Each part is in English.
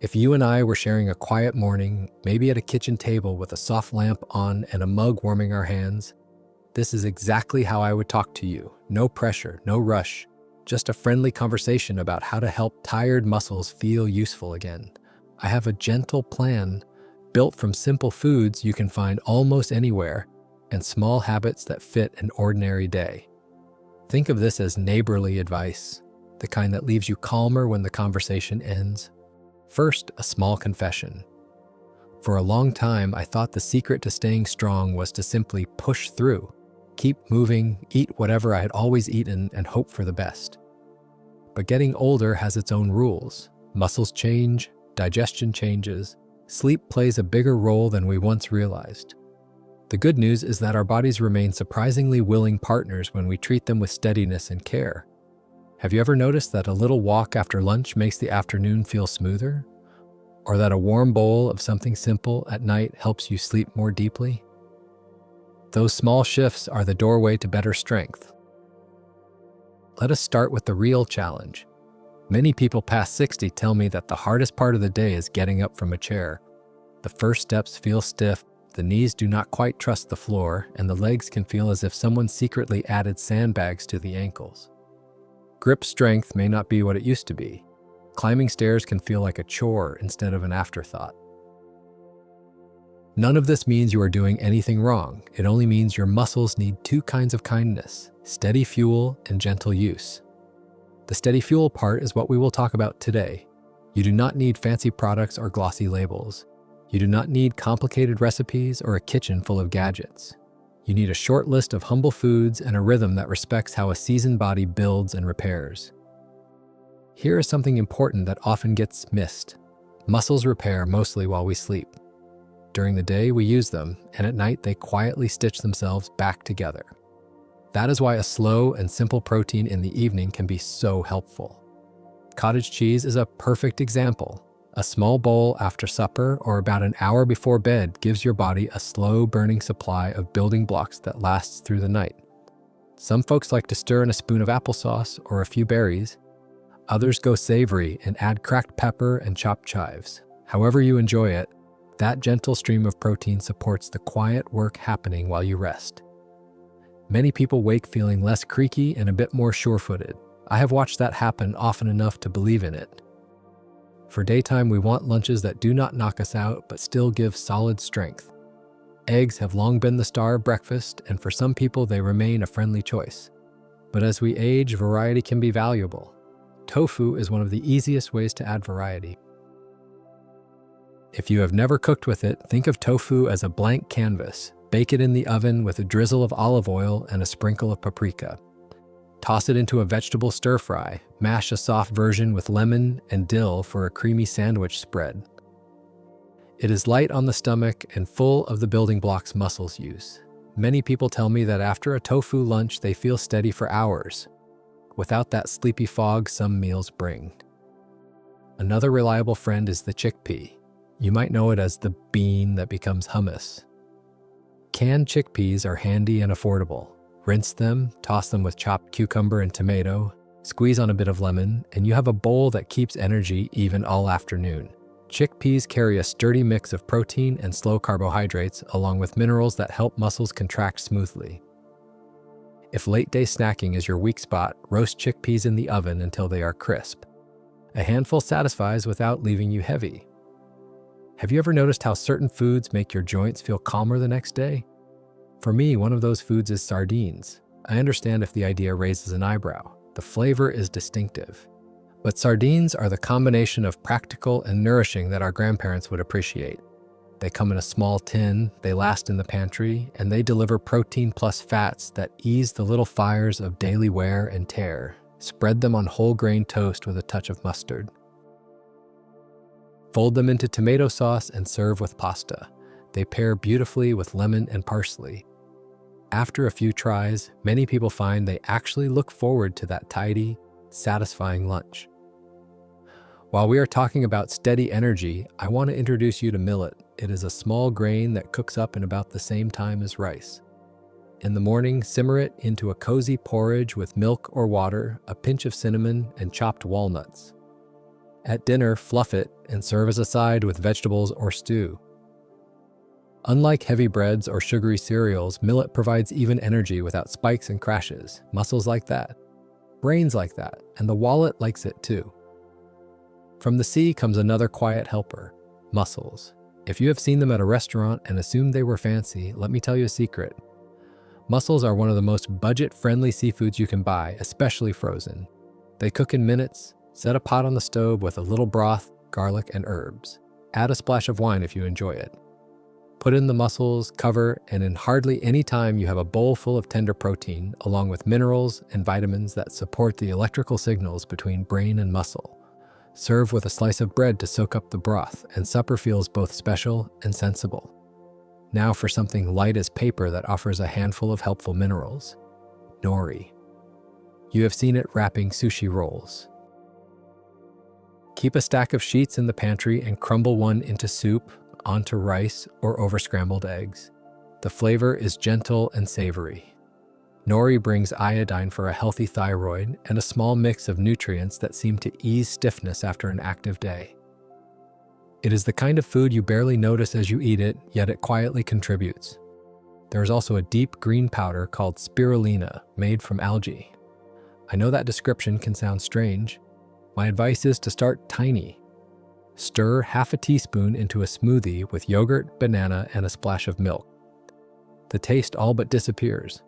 If you and I were sharing a quiet morning, maybe at a kitchen table with a soft lamp on and a mug warming our hands, this is exactly how I would talk to you. No pressure, no rush, just a friendly conversation about how to help tired muscles feel useful again. I have a gentle plan built from simple foods you can find almost anywhere and small habits that fit an ordinary day. Think of this as neighborly advice, the kind that leaves you calmer when the conversation ends. First, a small confession. For a long time, I thought the secret to staying strong was to simply push through, keep moving, eat whatever I had always eaten, and hope for the best. But getting older has its own rules. Muscles change, digestion changes, sleep plays a bigger role than we once realized. The good news is that our bodies remain surprisingly willing partners when we treat them with steadiness and care. Have you ever noticed that a little walk after lunch makes the afternoon feel smoother? Or that a warm bowl of something simple at night helps you sleep more deeply? Those small shifts are the doorway to better strength. Let us start with the real challenge. Many people past 60 tell me that the hardest part of the day is getting up from a chair. The first steps feel stiff, the knees do not quite trust the floor, and the legs can feel as if someone secretly added sandbags to the ankles. Grip strength may not be what it used to be. Climbing stairs can feel like a chore instead of an afterthought. None of this means you are doing anything wrong. It only means your muscles need two kinds of kindness: steady fuel and gentle use. The steady fuel part is what we will talk about today. You do not need fancy products or glossy labels. You do not need complicated recipes or a kitchen full of gadgets. You need a short list of humble foods and a rhythm that respects how a seasoned body builds and repairs. Here is something important that often gets missed. Muscles repair mostly while we sleep. During the day, we use them, and at night, they quietly stitch themselves back together. That is why a slow and simple protein in the evening can be so helpful. Cottage cheese is a perfect example. A small bowl after supper or about an hour before bed gives your body a slow-burning supply of building blocks that lasts through the night. Some folks like to stir in a spoon of applesauce or a few berries. Others go savory and add cracked pepper and chopped chives. However you enjoy it, that gentle stream of protein supports the quiet work happening while you rest. Many people wake feeling less creaky and a bit more sure-footed. I have watched that happen often enough to believe in it. For daytime, we want lunches that do not knock us out but still give solid strength. Eggs have long been the star of breakfast, and for some people they remain a friendly choice. But as we age, variety can be valuable. Tofu is one of the easiest ways to add variety. If you have never cooked with it, think of tofu as a blank canvas. Bake it in the oven with a drizzle of olive oil and a sprinkle of paprika. Toss it into a vegetable stir-fry. Mash a soft version with lemon and dill for a creamy sandwich spread. It is light on the stomach and full of the building blocks muscles use. Many people tell me that after a tofu lunch, they feel steady for hours, without that sleepy fog some meals bring. Another reliable friend is the chickpea. You might know it as the bean that becomes hummus. Canned chickpeas are handy and affordable. Rinse them, toss them with chopped cucumber and tomato, squeeze on a bit of lemon, and you have a bowl that keeps energy even all afternoon. Chickpeas carry a sturdy mix of protein and slow carbohydrates, along with minerals that help muscles contract smoothly. If late-day snacking is your weak spot, roast chickpeas in the oven until they are crisp. A handful satisfies without leaving you heavy. Have you ever noticed how certain foods make your joints feel calmer the next day? For me, one of those foods is sardines. I understand if the idea raises an eyebrow. The flavor is distinctive. But sardines are the combination of practical and nourishing that our grandparents would appreciate. They come in a small tin, they last in the pantry, and they deliver protein plus fats that ease the little fires of daily wear and tear. Spread them on whole grain toast with a touch of mustard. Fold them into tomato sauce and serve with pasta. They pair beautifully with lemon and parsley. After a few tries, many people find they actually look forward to that tidy, satisfying lunch. While we are talking about steady energy, I want to introduce you to millet. It is a small grain that cooks up in about the same time as rice. In the morning, simmer it into a cozy porridge with milk or water, a pinch of cinnamon, and chopped walnuts. At dinner, fluff it and serve as a side with vegetables or stew. Unlike heavy breads or sugary cereals, millet provides even energy without spikes and crashes. Muscles like that, brains like that, and the wallet likes it too. From the sea comes another quiet helper, mussels. If you have seen them at a restaurant and assumed they were fancy, let me tell you a secret. Mussels are one of the most budget-friendly seafoods you can buy, especially frozen. They cook in minutes. Set a pot on the stove with a little broth, garlic, and herbs. Add a splash of wine if you enjoy it. Put in the mussels, cover, and in hardly any time you have a bowl full of tender protein, along with minerals and vitamins that support the electrical signals between brain and muscle. Serve with a slice of bread to soak up the broth, and supper feels both special and sensible. Now for something light as paper that offers a handful of helpful minerals. Nori. You have seen it wrapping sushi rolls. Keep a stack of sheets in the pantry and crumble one into soup, onto rice, or over scrambled eggs. The flavor is gentle and savory. Nori brings iodine for a healthy thyroid and a small mix of nutrients that seem to ease stiffness after an active day. It is the kind of food you barely notice as you eat it, yet it quietly contributes. There is also a deep green powder called spirulina, made from algae. I know that description can sound strange. My advice is to start tiny. Stir half a teaspoon into a smoothie with yogurt, banana, and a splash of milk. The taste all but disappears.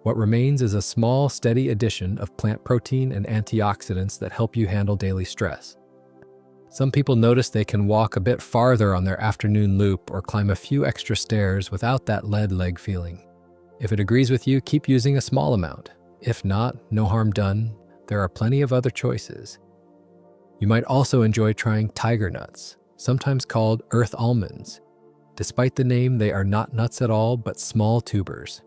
What remains is a small, steady addition of plant protein and antioxidants that help you handle daily stress. Some people notice they can walk a bit farther on their afternoon loop or climb a few extra stairs without that lead leg feeling. If it agrees with you, keep using a small amount. If not, no harm done. There are plenty of other choices. You might also enjoy trying tiger nuts, sometimes called earth almonds. Despite the name, they are not nuts at all, but small tubers.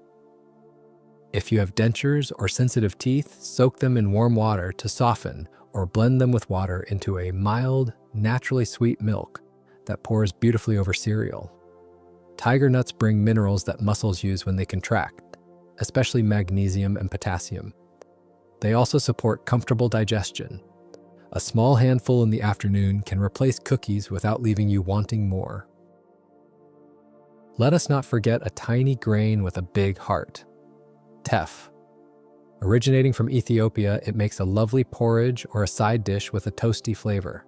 If you have dentures or sensitive teeth, soak them in warm water to soften or blend them with water into a mild, naturally sweet milk that pours beautifully over cereal. Tiger nuts bring minerals that muscles use when they contract, especially magnesium and potassium. They also support comfortable digestion. A small handful in the afternoon can replace cookies without leaving you wanting more. Let us not forget a tiny grain with a big heart. Teff. Originating from Ethiopia, it makes a lovely porridge or a side dish with a toasty flavor.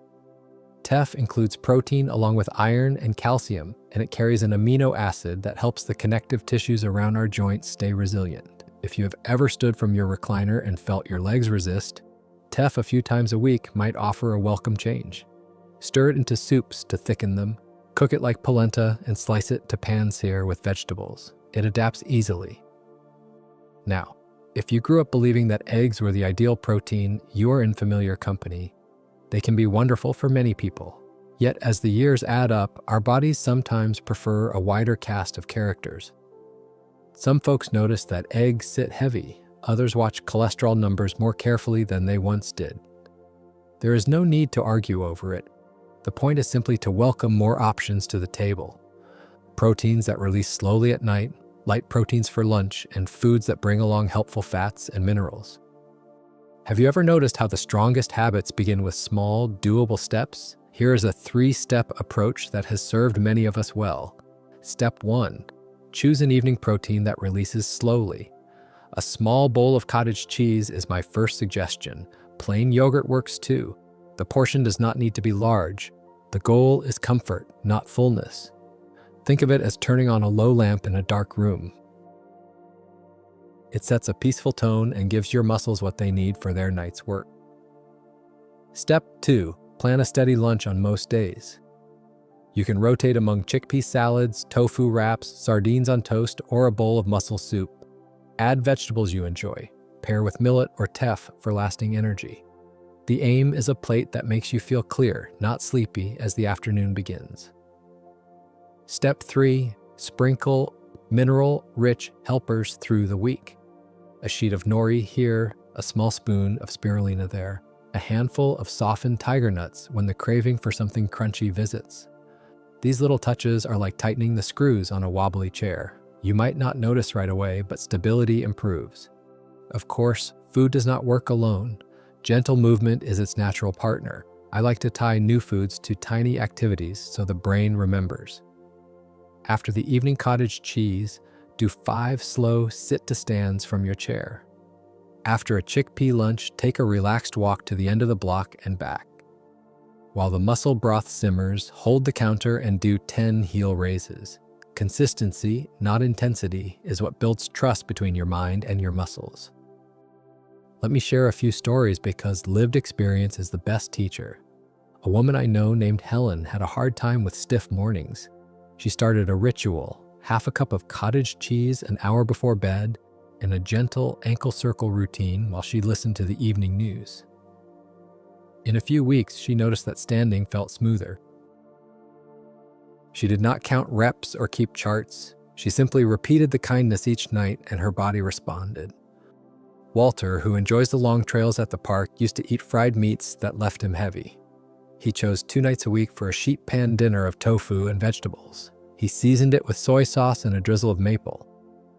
Teff includes protein along with iron and calcium, and it carries an amino acid that helps the connective tissues around our joints stay resilient. If you have ever stood from your recliner and felt your legs resist, teff a few times a week might offer a welcome change. Stir it into soups to thicken them, cook it like polenta, and slice it to pan-sear with vegetables. It adapts easily. Now, if you grew up believing that eggs were the ideal protein, you are in familiar company. They can be wonderful for many people. Yet as the years add up, our bodies sometimes prefer a wider cast of characters. Some folks notice that eggs sit heavy. Others watch cholesterol numbers more carefully than they once did. There is no need to argue over it. The point is simply to welcome more options to the table. Proteins that release slowly at night, light proteins for lunch, and foods that bring along helpful fats and minerals. Have you ever noticed how the strongest habits begin with small, doable steps? Here is a 3-step approach that has served many of us well. Step 1. Choose an evening protein that releases slowly. A small bowl of cottage cheese is my first suggestion. Plain yogurt works too. The portion does not need to be large. The goal is comfort, not fullness. Think of it as turning on a low lamp in a dark room. It sets a peaceful tone and gives your muscles what they need for their night's work. Step 2. Plan a steady lunch on most days. You can rotate among chickpea salads, tofu wraps, sardines on toast, or a bowl of mussel soup. Add vegetables you enjoy. Pair with millet or teff for lasting energy. The aim is a plate that makes you feel clear, not sleepy, as the afternoon begins. Step 3. Sprinkle mineral-rich helpers through the week. A sheet of nori here, a small spoon of spirulina there, a handful of softened tiger nuts when the craving for something crunchy visits. These little touches are like tightening the screws on a wobbly chair. You might not notice right away, but stability improves. Of course, food does not work alone. Gentle movement is its natural partner. I like to tie new foods to tiny activities so the brain remembers. After the evening cottage cheese, do 5 slow sit-to-stands from your chair. After a chickpea lunch, take a relaxed walk to the end of the block and back. While the muscle broth simmers, hold the counter and do 10 heel raises. Consistency, not intensity, is what builds trust between your mind and your muscles. Let me share a few stories because lived experience is the best teacher. A woman I know named Helen had a hard time with stiff mornings. She started a ritual, half a cup of cottage cheese an hour before bed, and a gentle ankle circle routine while she listened to the evening news. In a few weeks, she noticed that standing felt smoother. She did not count reps or keep charts. She simply repeated the kindness each night and her body responded. Walter, who enjoys the long trails at the park, used to eat fried meats that left him heavy. He chose 2 nights a week for a sheet pan dinner of tofu and vegetables. He seasoned it with soy sauce and a drizzle of maple.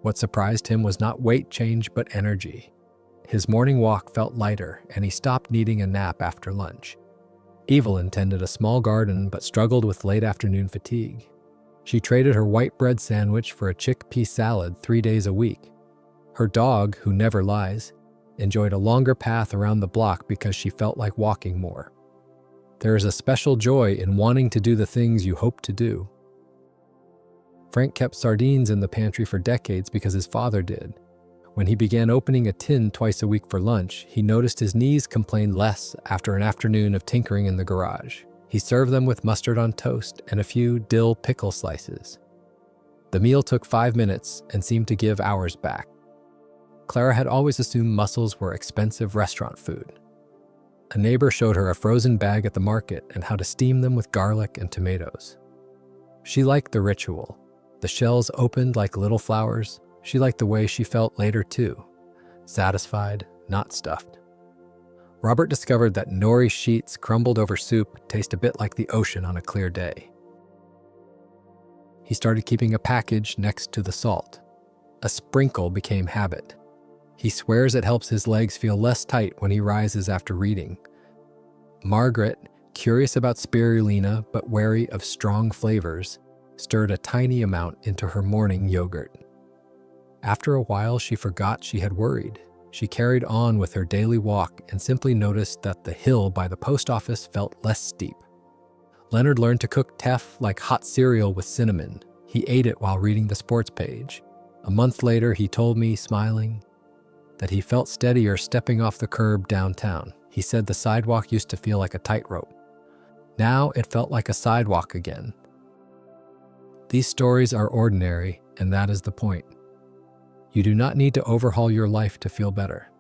What surprised him was not weight change but energy. His morning walk felt lighter, and he stopped needing a nap after lunch. Evelyn tended a small garden but struggled with late afternoon fatigue. She traded her white bread sandwich for a chickpea salad 3 days a week. Her dog, who never lies, enjoyed a longer path around the block because she felt like walking more. There is a special joy in wanting to do the things you hope to do. Frank kept sardines in the pantry for decades because his father did. When he began opening a tin twice a week for lunch, he noticed his knees complained less after an afternoon of tinkering in the garage. He served them with mustard on toast and a few dill pickle slices. The meal took 5 minutes and seemed to give hours back. Clara had always assumed mussels were expensive restaurant food. A neighbor showed her a frozen bag at the market and how to steam them with garlic and tomatoes. She liked the ritual. The shells opened like little flowers. She liked the way she felt later too, satisfied, not stuffed. Robert discovered that nori sheets crumbled over soup taste a bit like the ocean on a clear day. He started keeping a package next to the salt. A sprinkle became habit. He swears it helps his legs feel less tight when he rises after reading. Margaret, curious about spirulina but wary of strong flavors, stirred a tiny amount into her morning yogurt. After a while, she forgot she had worried. She carried on with her daily walk and simply noticed that the hill by the post office felt less steep. Leonard learned to cook teff like hot cereal with cinnamon. He ate it while reading the sports page. A month later, he told me, smiling, that he felt steadier stepping off the curb downtown. He said the sidewalk used to feel like a tightrope. Now it felt like a sidewalk again. These stories are ordinary, and that is the point. You do not need to overhaul your life to feel better.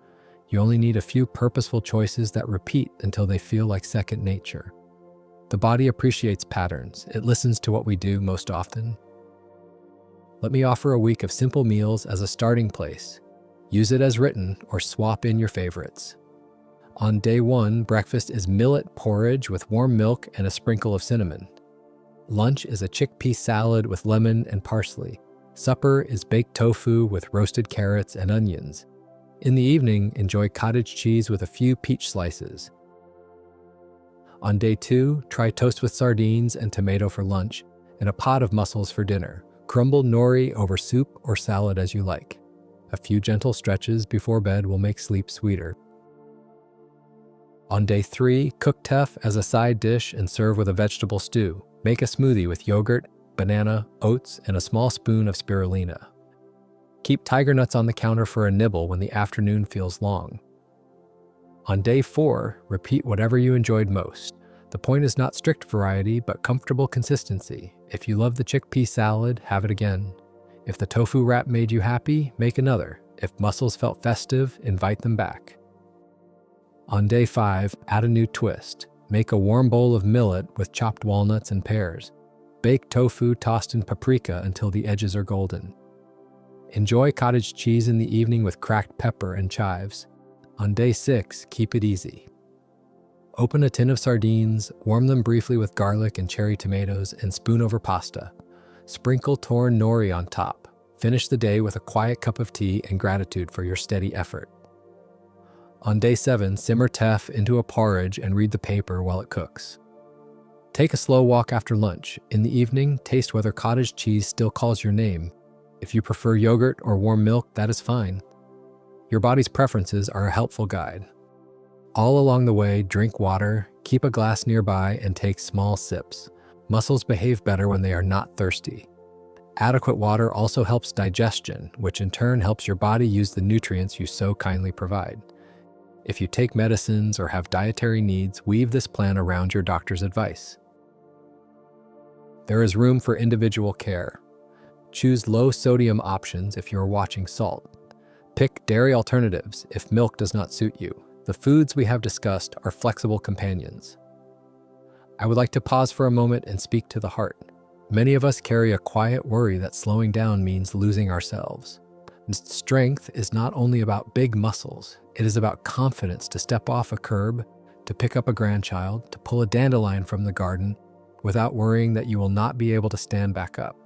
You only need a few purposeful choices that repeat until they feel like second nature. The body appreciates patterns. It listens to what we do most often. Let me offer a week of simple meals as a starting place. Use it as written or swap in your favorites. On day 1, breakfast is millet porridge with warm milk and a sprinkle of cinnamon. Lunch is a chickpea salad with lemon and parsley. Supper is baked tofu with roasted carrots and onions. In the evening, enjoy cottage cheese with a few peach slices. On day 2, try toast with sardines and tomato for lunch, and a pot of mussels for dinner. Crumble nori over soup or salad as you like. A few gentle stretches before bed will make sleep sweeter. On day 3, cook teff as a side dish and serve with a vegetable stew. Make a smoothie with yogurt, banana, oats, and a small spoon of spirulina. Keep tiger nuts on the counter for a nibble when the afternoon feels long. On day 4, repeat whatever you enjoyed most. The point is not strict variety, but comfortable consistency. If you love the chickpea salad, have it again. If the tofu wrap made you happy, make another. If mussels felt festive, invite them back. On day 5, add a new twist. Make a warm bowl of millet with chopped walnuts and pears. Bake tofu tossed in paprika until the edges are golden. Enjoy cottage cheese in the evening with cracked pepper and chives. On day 6, keep it easy. Open a tin of sardines, warm them briefly with garlic and cherry tomatoes, and spoon over pasta. Sprinkle torn nori on top. Finish the day with a quiet cup of tea and gratitude for your steady effort. On day 7, simmer teff into a porridge and read the paper while it cooks. Take a slow walk after lunch. In the evening, taste whether cottage cheese still calls your name. If you prefer yogurt or warm milk, that is fine. Your body's preferences are a helpful guide. All along the way, drink water, keep a glass nearby, and take small sips. Muscles behave better when they are not thirsty. Adequate water also helps digestion, which in turn helps your body use the nutrients you so kindly provide. If you take medicines or have dietary needs, weave this plan around your doctor's advice. There is room for individual care. Choose low-sodium options if you are watching salt. Pick dairy alternatives if milk does not suit you. The foods we have discussed are flexible companions. I would like to pause for a moment and speak to the heart. Many of us carry a quiet worry that slowing down means losing ourselves. Strength is not only about big muscles, it is about confidence to step off a curb, to pick up a grandchild, to pull a dandelion from the garden without worrying that you will not be able to stand back up.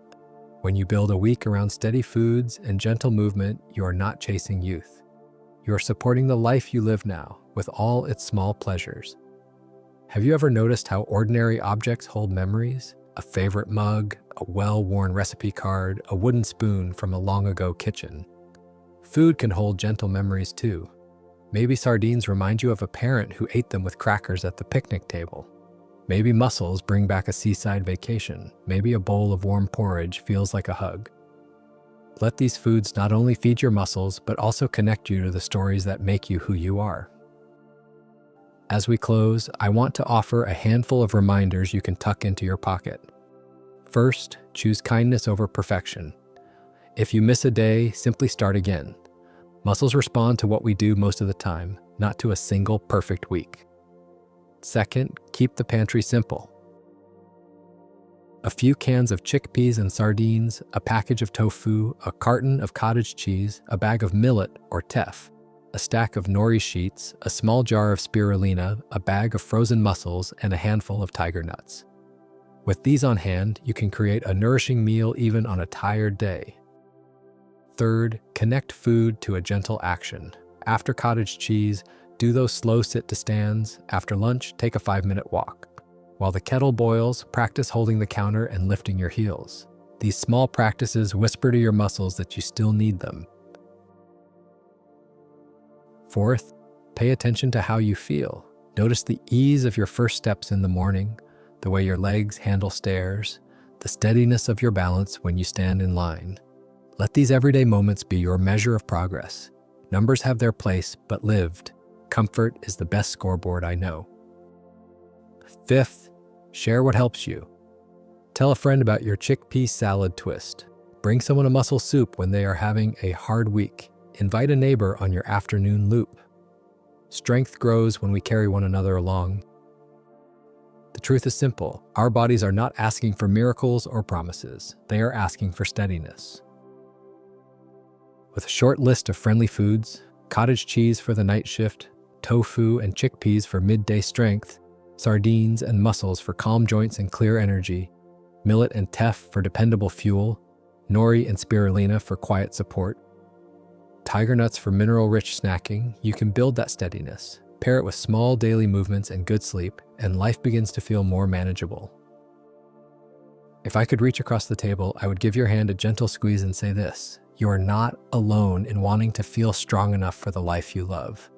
When you build a week around steady foods and gentle movement, you are not chasing youth. You are supporting the life you live now with all its small pleasures. Have you ever noticed how ordinary objects hold memories? A favorite mug, a well-worn recipe card, a wooden spoon from a long-ago kitchen. Food can hold gentle memories too. Maybe sardines remind you of a parent who ate them with crackers at the picnic table. Maybe mussels bring back a seaside vacation. Maybe a bowl of warm porridge feels like a hug. Let these foods not only feed your muscles, but also connect you to the stories that make you who you are. As we close, I want to offer a handful of reminders you can tuck into your pocket. First, choose kindness over perfection. If you miss a day, simply start again. Muscles respond to what we do most of the time, not to a single perfect week. Second, keep the pantry simple. A few cans of chickpeas and sardines, a package of tofu, a carton of cottage cheese, a bag of millet or teff, a stack of nori sheets, a small jar of spirulina, a bag of frozen mussels, and a handful of tiger nuts. With these on hand, you can create a nourishing meal even on a tired day. Third, connect food to a gentle action. After cottage cheese, do those slow sit-to-stands. After lunch, take a 5-minute walk. While the kettle boils, practice holding the counter and lifting your heels. These small practices whisper to your muscles that you still need them. Fourth, pay attention to how you feel. Notice the ease of your first steps in the morning, the way your legs handle stairs, the steadiness of your balance when you stand in line. Let these everyday moments be your measure of progress. Numbers have their place, but lived, comfort is the best scoreboard I know. Fifth, share what helps you. Tell a friend about your chickpea salad twist. Bring someone a mussel soup when they are having a hard week. Invite a neighbor on your afternoon loop. Strength grows when we carry one another along. The truth is simple. Our bodies are not asking for miracles or promises. They are asking for steadiness. With a short list of friendly foods, cottage cheese for the night shift, tofu and chickpeas for midday strength, sardines and mussels for calm joints and clear energy, millet and teff for dependable fuel, nori and spirulina for quiet support, tiger nuts for mineral-rich snacking, you can build that steadiness. Pair it with small daily movements and good sleep, and life begins to feel more manageable. If I could reach across the table, I would give your hand a gentle squeeze and say this: you are not alone in wanting to feel strong enough for the life you love.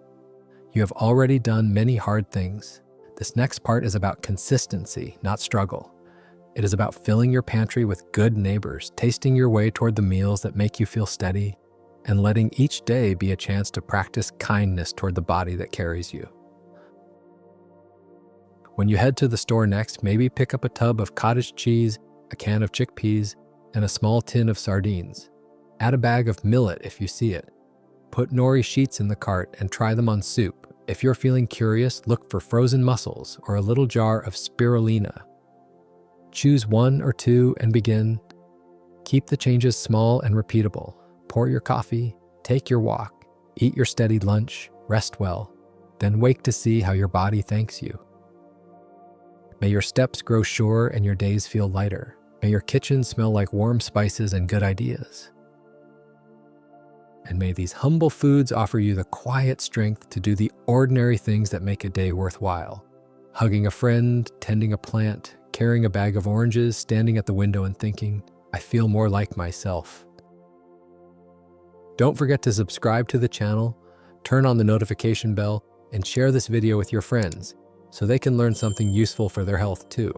You have already done many hard things. This next part is about consistency, not struggle. It is about filling your pantry with good neighbors, tasting your way toward the meals that make you feel steady, and letting each day be a chance to practice kindness toward the body that carries you. When you head to the store next, maybe pick up a tub of cottage cheese, a can of chickpeas, and a small tin of sardines. Add a bag of millet if you see it. Put nori sheets in the cart and try them on soup. If you're feeling curious, look for frozen mussels or a little jar of spirulina. Choose one or two and begin. Keep the changes small and repeatable. Pour your coffee, take your walk, eat your steady lunch, rest well, then wake to see how your body thanks you. May your steps grow sure and your days feel lighter. May your kitchen smell like warm spices and good ideas. And may these humble foods offer you the quiet strength to do the ordinary things that make a day worthwhile. Hugging a friend, tending a plant, carrying a bag of oranges, standing at the window and thinking, I feel more like myself. Don't forget to subscribe to the channel, turn on the notification bell, and share this video with your friends so they can learn something useful for their health too.